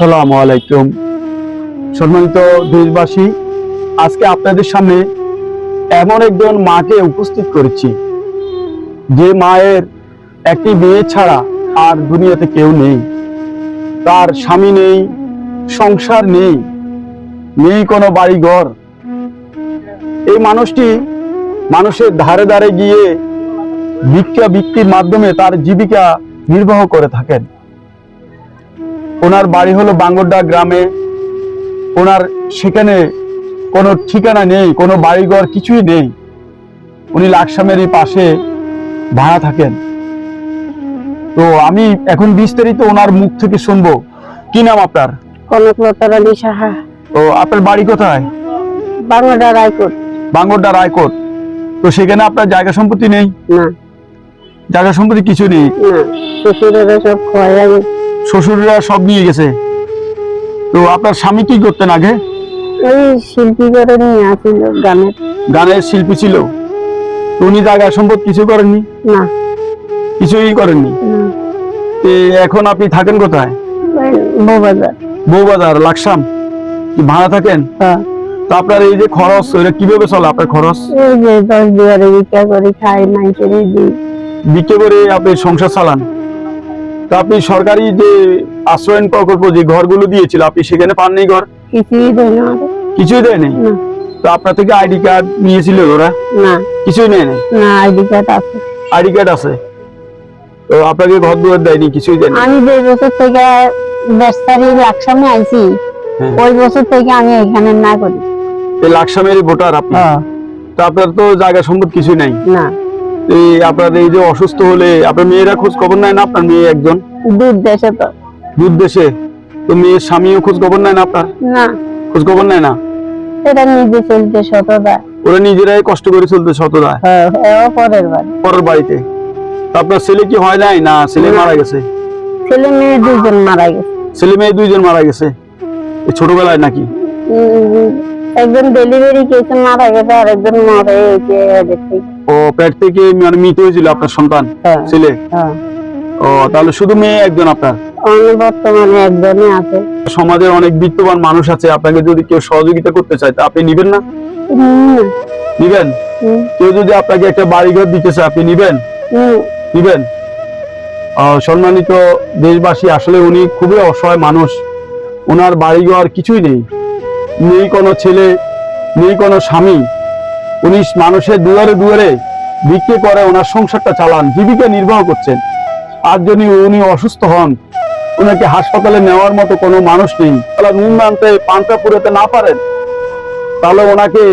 আসসালামু আলাইকুম। সম্মানিত দেশবাসী, আজকে আপনাদের সামনে এমন একজন মাকে উপস্থিত করেছি যে মায়ের একটি মেয়ে ছাড়া আর দুনিয়াতে কেউ নেই। তার স্বামী নেই, সংসার নেই, নেই কোনো বাড়িঘর। এই মানুষটি মানুষের ধারে ধারে গিয়ে ভিক্ষা বিক্রির মাধ্যমে তার জীবিকা নির্বাহ করে থাকেন। ওনার বাড়ি হলো বাঙ্গরডা গ্রামে। ওনার সেখানে কোনো ঠিকানা নেই, কোনো বাড়িঘর কিছুই নেই। উনি লাকসামেরই পাশে ভাড়া থাকেন। তো আমি এখন বিস্তারিত ওনার মুখ থেকে শুনবো। কি নাম আপনার? কনকলতা রানী সাহা। তো আপনার বাড়ি কোথায়? বাংলাডা রায়কোট। বাঙ্গরডা রায়কোট। তো সেখানে আপনার জায়গা সম্পত্তি নেই? না, জায়গা সম্পত্তি কিছু নেই? না, শ্বশুরেরা সব খোয়া গেছে। শ্বশুররা সব নিয়ে গেছে। তো আপনার স্বামী কি করতেন আগে? ওই শিল্পী করে নিয়ে আসছিল গানের। গানের শিল্পী ছিল। তো উনি জায়গা সম্পদ কিছু করেননি? না, কিছুই করেননি। না, তো এখন আপনি থাকেন কোথায়? ওই বউবাজার। বউবাজার, লাকসাম। কি ভাড়া থাকেন? হ্যাঁ। তো আপনার এই যে খরচ, এটা কিভাবে চলে আপনার খরচ? এই যে 10 দুয়ারে ভিক্ষা করে খাই, মাইকের দিই। বিক্রি করে আপনি সংসার চালান। তো আপনি সরকারি যে আশ্রয়ন প্রকল্প যে ঘরগুলো দিয়েছিল, আপনি সেখানে পাননি ঘর? কিছুই দেয় না। কিছুই দেয়নি? না, তো আপনার থেকে আইডি কার্ড নিয়েছিল ওরা? না, কিছুই নেয় নাই? না, আইডি কার্ড আছে। আইডি কার্ড আছে। তো আপনাকে ঘর দুয়ার দেয়নি, কিছুই দেয়নি? আমি যে বছর থেকে বেস্তারি লাকসামে আইছি, হ্যাঁ। ওই বছর থেকে আমি এখানে না করি। এই লাকসামের ভোটার আপনি? তো আপনার তো জায়গা সম্পদ কিছুই নাই। না, এই আপনার এই যে অসুস্থ হলে আপনার মেয়েরা খোঁজ খবর নেয় না? আপনার মেয়ে একজন দূর দেশে তো। দূর দেশে। তো মেয়ের স্বামীও খোঁজ খবর নেয় না আপনার? না, খোঁজ খবর নেয় না? এটা নিজে চলতে শতদা। ওরা নিজেরাই কষ্ট করে চলতে শতদা পরের বাড়ি, পরের বাড়িতে। তো আপনার ছেলে কি হয় নাই? না, ছেলে মারা গেছে? ছেলে মেয়ে দুজন মারা গেছে। ছেলে মেয়ে দুইজন মারা গেছে এই ছোটবেলায় নাকি? একজন ডেলিভারি কেসে মারা গেছে, আর একজন মরে গেছে। ও পেট থেকে মানে মৃত হয়েছিল আপনার সন্তান? হ্যাঁ। ছেলে? হ্যাঁ। ও তাহলে শুধু মেয়ে একজন আপনার? বর্তমানে একজনই আছে। সমাজে অনেক বিত্তবান মানুষ আছে, আপনাকে যদি কেউ সহযোগিতা করতে চায় তা আপনি নিবেন না? নিবেন? কেউ যদি আপনাকে একটা বাড়িঘর দিতে চায় আপনি নিবেন? নিবেন? সম্মানিত দেশবাসী, আসলে উনি খুবই অসহায় মানুষ। ওনার বাড়িঘর কিছুই নেই, নেই কোনো ছেলে, নেই কোনো স্বামী। উনি মানুষের দুয়ারে দুয়ারে বিক্রি করে ওনার সংসারটা চালান, জীবিকা নির্বাহ করছেন। আর যদি উনি অসুস্থ হন, ওনাকে হাসপাতালে নেওয়ার মতো কোনো মানুষ নেই, তাহলে নুন আনতে পান্তা পুরাতে না পারেন, তাহলে ওনাকে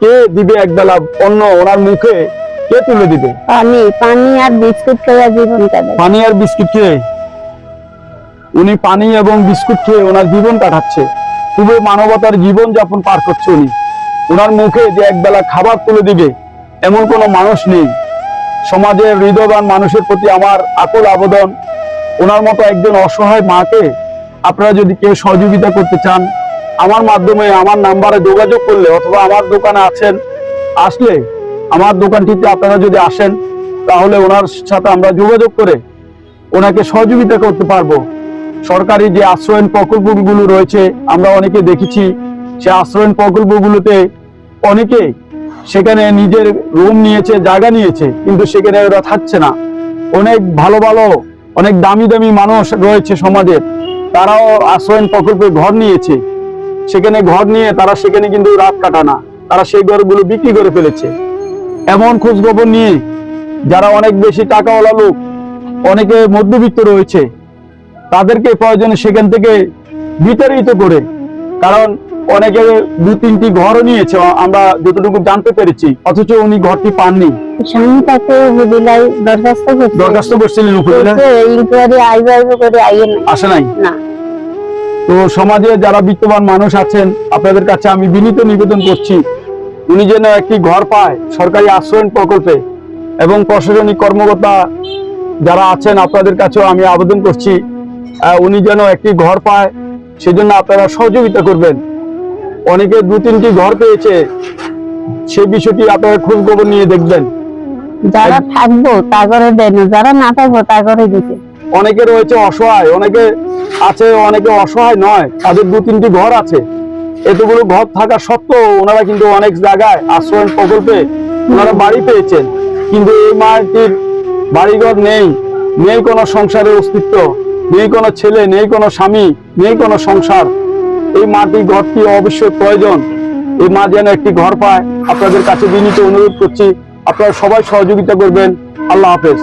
কে দিবে একবেলা অন্ন? ওনার মুখে কে তুলে দিবে? পানি আর বিস্কুট খেয়ে জীবন কাটায়। পানি আর বিস্কুট খেয়ে উনি পানি এবং বিস্কুট খেয়ে ওনার জীবন কাটাচ্ছে। খুবই মানবতার জীবন যাপন পার করছে উনি। ওনার মুখে যে একবেলা খাবার তুলে দিবে এমন কোনো মানুষ নেই। সমাজের হৃদয়বান মানুষের প্রতি আমার আকুল আবেদন, ওনার মতো একজন অসহায় মাকে আপনারা যদি কেউ সহযোগিতা করতে চান, আমার মাধ্যমে আমার নাম্বারে যোগাযোগ করলে, অথবা আমার দোকানে আছেন, আসলে আমার দোকানটিতে আপনারা যদি আসেন, তাহলে ওনার সাথে আমরা যোগাযোগ করে ওনাকে সহযোগিতা করতে পারবো। সরকারি যে আশ্রয়ন প্রকল্পগুলো রয়েছে, আমরা অনেকে দেখেছি সে আশ্রয়ন প্রকল্পগুলোতে অনেকে সেখানে নিজের রুম নিয়েছে, জায়গা নিয়েছে, কিন্তু সেখানে ওরা থাকছে না। অনেক ভালো ভালো অনেক দামি দামি মানুষ রয়েছে সমাজের, তারাও আশ্রয়ন প্রকল্পে ঘর নিয়েছে। সেখানে ঘর নিয়ে তারা সেখানে কিন্তু রাত কাটা না, তারা সেই ঘরগুলো বিক্রি করে ফেলেছে। এমন খোঁজ খবর নিয়ে যারা অনেক বেশি টাকাওয়ালা লোক, অনেকে মধ্যবিত্ত রয়েছে, তাদেরকে প্রয়োজনে সেখান থেকে বিতাড়িত করে, কারণ অনেকে 2-3টি ঘরও নিয়েছে আমরা যতটুকু জানতে পেরেছি, অথচ উনি ঘরটি পাননি। স্বামী তাকে উপজেলায় দরখাস্ত করছিলেন, উপজেলায় ইনকোয়ারি আইবে করে আসে নাই। না। তো সমাজে যারা বিত্তবান মানুষ আছেন, আপনাদের কাছে আমি বিনীত নিবেদন করছি, উনি যেন একটি ঘর পায় সরকারি আশ্রয়ন প্রকল্পে, এবং প্রশাসনিক কর্মকর্তা যারা আছেন আপনাদের কাছেও আমি আবেদন করছি, উনি যেন একটি ঘর পায়, সেজন্য আপনারা সহযোগিতা করবেন। অনেকে 2-3টি ঘর পেয়েছে, সেই বিষয়টি আপনারা খোঁজ খবর নিয়ে দেখবেন। যারা থাকবো তা করে দেন, যারা না থাকবো তা করে দিতে। অনেকে রয়েছে অসহায়, অনেকে আছে অনেকে অসহায় নয়, তাদের 2-3টি ঘর আছে। এতগুলো ঘর থাকা সত্ত্বেও ওনারা কিন্তু অনেক জায়গায় আশ্রয় প্রকল্পে ওনারা বাড়ি পেয়েছেন, কিন্তু এই মাটির বাড়িঘর নেই, নেই কোনো সংসারের অস্তিত্ব, নেই কোনো ছেলে, নেই কোনো স্বামী, নেই কোনো সংসার। এই মাটির ঘরটি অবশ্যই প্রয়োজন। এই মা যেন একটি ঘর পায়, আপনাদের কাছে বিনীত অনুরোধ করছি, আপনারা সবাই সহযোগিতা করবেন। আল্লাহ হাফেজ।